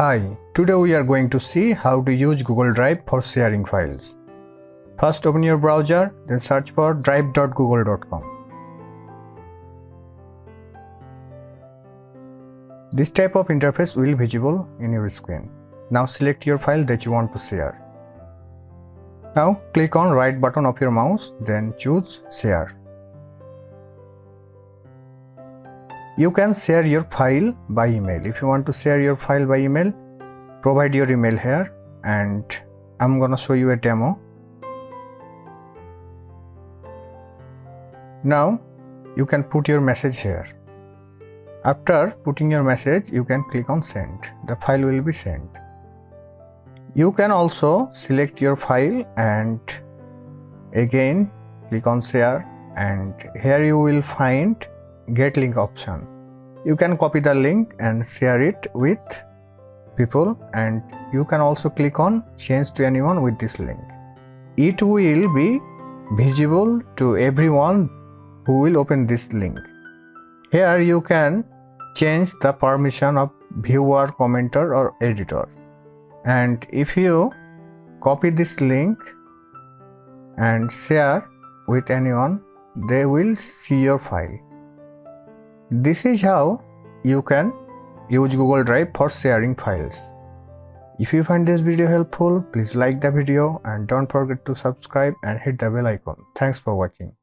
Hi, today we are going to see how to use Google Drive for sharing files. First open your browser, then search for drive.google.com. This type of interface will be visible in your screen. Now select your file that you want to share. Now click on right button of your mouse, then choose Share. You can share your file by email. If you want to share your file by email, provide your email here, and I'm gonna show you a demo. Now you can put your message here. After putting your message, you can click on send. The file will be sent. You can also select your file and again click on share, and here you will find get link option. You can copy the link and share it with people, and you can also click on change to anyone with this link. It will be visible to everyone who will open this link. Here you can change the permission of viewer, commenter or editor. And if you copy this link and share with anyone, they will see your file. This is how you can use Google Drive for sharing files. If you find this video helpful, please like the video and don't forget to subscribe and hit the bell icon. Thanks for watching.